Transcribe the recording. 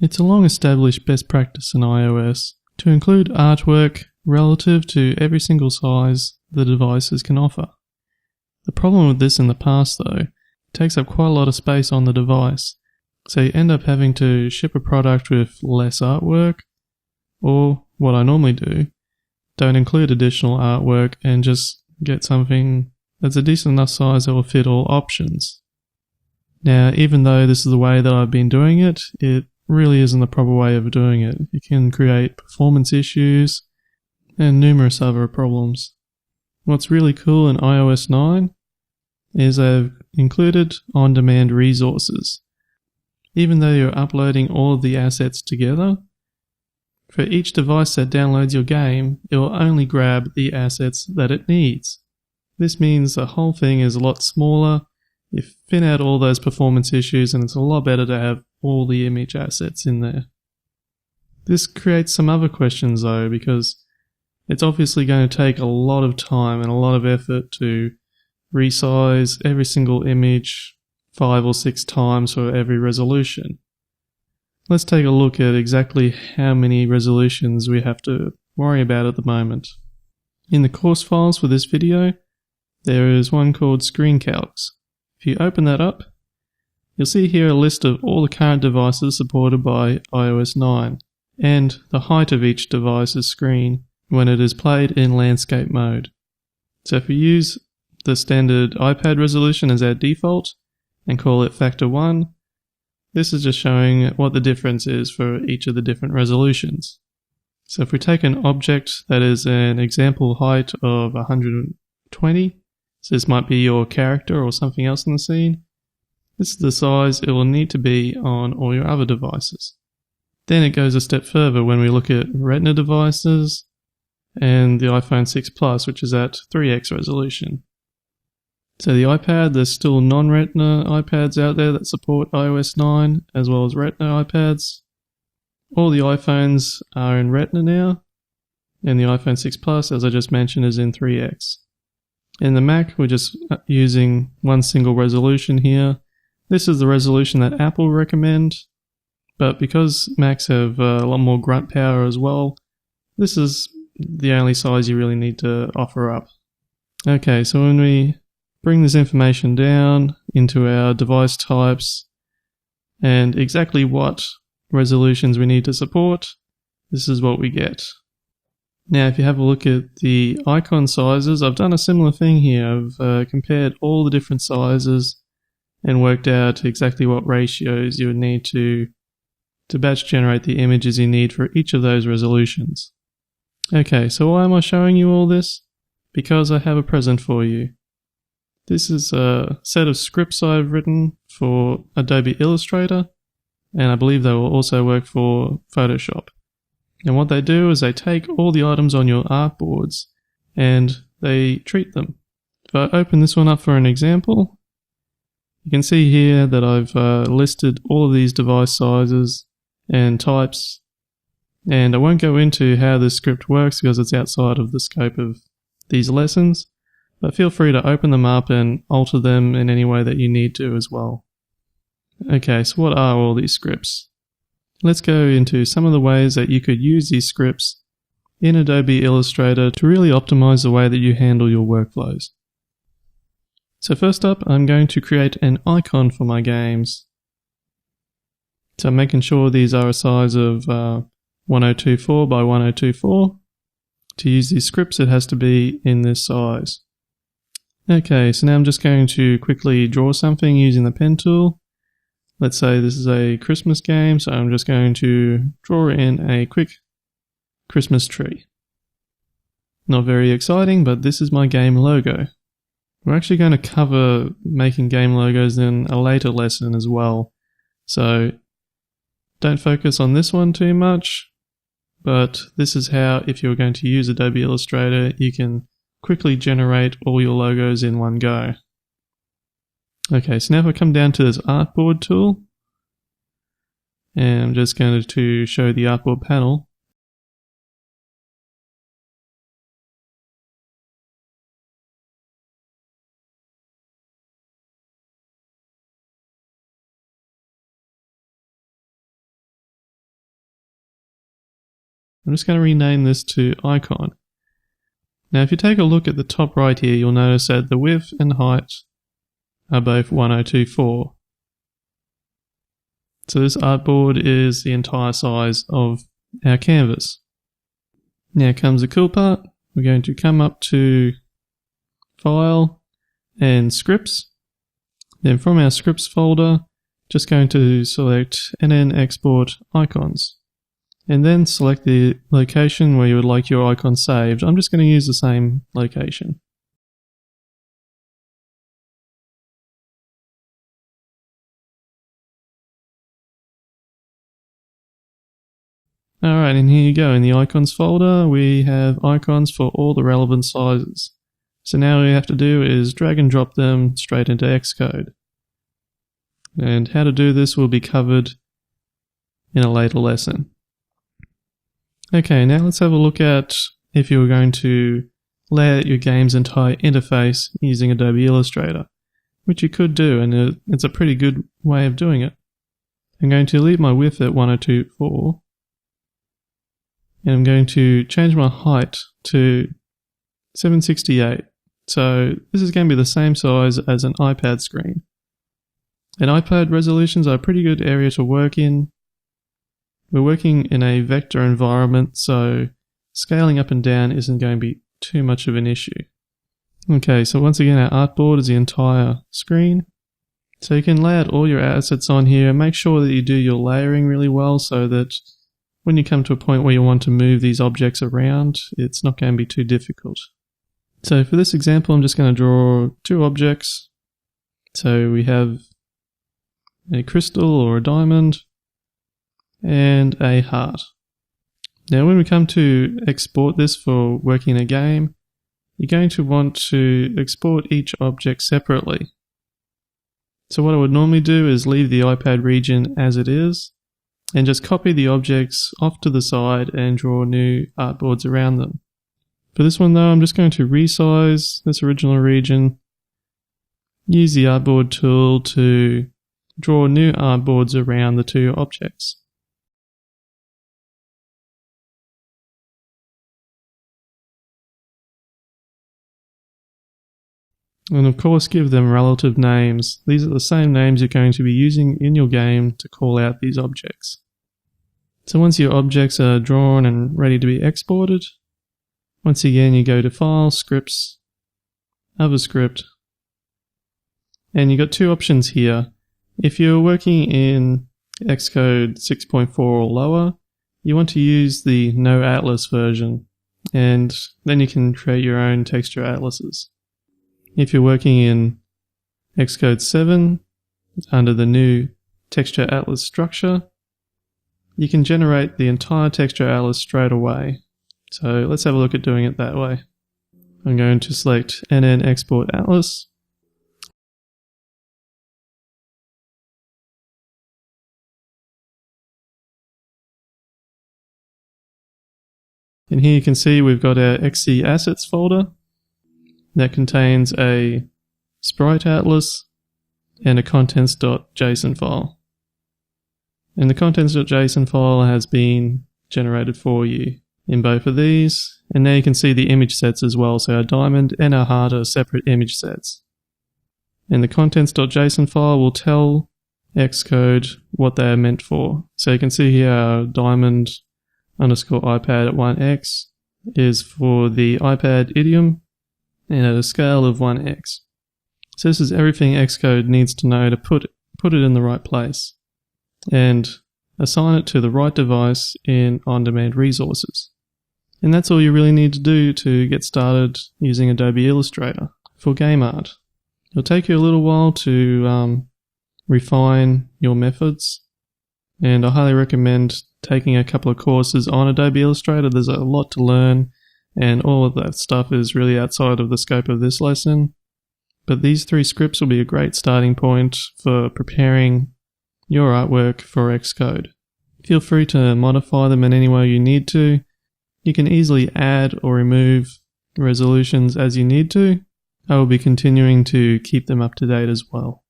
It's a long-established best practice in iOS to include artwork relative to every single size the devices can offer. The problem with this in the past, though, it takes up quite a lot of space on the device, so you end up having to ship a product with less artwork, or what I normally do, don't include additional artwork and just get something that's a decent enough size that will fit all options. Now, even though this is the way that I've been doing it, it really isn't the proper way of doing it. It can create performance issues and numerous other problems. What's really cool in iOS 9 is they've included on-demand resources. Even though you're uploading all of the assets together, for each device that downloads your game, it will only grab the assets that it needs. This means the whole thing is a lot smaller. You thin out all those performance issues, and it's a lot better to have all the image assets in there. This creates some other questions though, because it's obviously going to take a lot of time and a lot of effort to resize every single image 5 or 6 times for every resolution. Let's take a look at exactly how many resolutions we have to worry about at the moment. In the course files for this video, there is one called Screencalcs. If you open that up, you'll see here a list of all the current devices supported by iOS 9 and the height of each device's screen when it is played in landscape mode. So if we use the standard iPad resolution as our default and call it factor 1, this is just showing what the difference is for each of the different resolutions. So if we take an object that is an example height of 120, so this might be your character or something else in the scene, this is the size it will need to be on all your other devices. Then it goes a step further when we look at Retina devices and the iPhone 6 Plus, which is at 3x resolution. So the iPad, there's still non-Retina iPads out there that support iOS 9 as well as Retina iPads. All the iPhones are in Retina now, and the iPhone 6 Plus, as I just mentioned, is in 3x. In the Mac, we're just using one single resolution here. This is the resolution that Apple recommend, but because Macs have a lot more grunt power as well, this is the only size you really need to offer up. Okay, so when we bring this information down into our device types and exactly what resolutions we need to support, this is what we get. Now if you have a look at the icon sizes, I've done a similar thing here. I've compared all the different sizes and worked out exactly what ratios you would need to batch generate the images you need for each of those resolutions. Okay, so why am I showing you all this? Because I have a present for you. This is a set of scripts I've written for Adobe Illustrator, and I believe they will also work for Photoshop. And what they do is they take all the items on your artboards and they treat them. If I open this one up for an example, you can see here that I've listed all of these device sizes and types, and I won't go into how this script works because it's outside of the scope of these lessons, but feel free to open them up and alter them in any way that you need to as well. Okay, so what are all these scripts? Let's go into some of the ways that you could use these scripts in Adobe Illustrator to really optimize the way that you handle your workflows. So first up, I'm going to create an icon for my games. So I'm making sure these are a size of 1024 by 1024. To use these scripts, it has to be in this size. Okay, so now I'm just going to quickly draw something using the pen tool. Let's say this is a Christmas game, so I'm just going to draw in a quick Christmas tree. Not very exciting, but this is my game logo. We're actually going to cover making game logos in a later lesson as well, so don't focus on this one too much, but this is how, if you're going to use Adobe Illustrator, you can quickly generate all your logos in one go. Okay, so now if I come down to this artboard tool, and I'm just going to show the artboard panel, I'm just going to rename this to icon. Now if you take a look at the top right here, you'll notice that the width and height are both 1024. So this artboard is the entire size of our canvas. Now comes the cool part. We're going to come up to File and Scripts. Then from our Scripts folder, just going to select NN Export Icons. And then select the location where you would like your icon saved. I'm just going to use the same location. Alright, and here you go. In the icons folder, we have icons for all the relevant sizes. So now all we have to do is drag and drop them straight into Xcode. And how to do this will be covered in a later lesson. Okay, now let's have a look at if you were going to lay out your game's entire interface using Adobe Illustrator, which you could do, and it's a pretty good way of doing it. I'm going to leave my width at 1024. And I'm going to change my height to 768. So this is going to be the same size as an iPad screen. And iPad resolutions are a pretty good area to work in. We're working in a vector environment, so scaling up and down isn't going to be too much of an issue. Okay, so once again our artboard is the entire screen. So you can lay out all your assets on here and make sure that you do your layering really well so that when you come to a point where you want to move these objects around, it's not going to be too difficult. So for this example, I'm just going to draw two objects. So we have a crystal or a diamond and a heart. Now when we come to export this for working in a game, you're going to want to export each object separately. So what I would normally do is leave the iPad region as it is, and just copy the objects off to the side and draw new artboards around them. For this one though, I'm just going to resize this original region, use the artboard tool to draw new artboards around the two objects. And of course give them relative names. These are the same names you're going to be using in your game to call out these objects. So once your objects are drawn and ready to be exported, once again you go to File, Scripts, Other Script, and you've got two options here. If you're working in Xcode 6.4 or lower, you want to use the No Atlas version, and then you can create your own texture atlases. If you're working in Xcode 7, under the new texture atlas structure, you can generate the entire texture atlas straight away. So let's have a look at doing it that way. I'm going to select NN Export Atlas. And here you can see we've got our XC Assets folder that contains a sprite atlas and a contents.json file. And the contents.json file has been generated for you in both of these. And now you can see the image sets as well. So our diamond and our heart are separate image sets. And the contents.json file will tell Xcode what they are meant for. So you can see here our diamond underscore iPad at 1x is for the iPad idiom and at a scale of 1x. So this is everything Xcode needs to know to put it in the right place and assign it to the right device in on-demand resources. And that's all you really need to do to get started using Adobe Illustrator for game art. It'll take you a little while to refine your methods, and I highly recommend taking a couple of courses on Adobe Illustrator. There's a lot to learn, and all of that stuff is really outside of the scope of this lesson. But these three scripts will be a great starting point for preparing your artwork for Xcode. Feel free to modify them in any way you need to. You can easily add or remove resolutions as you need to. I will be continuing to keep them up to date as well.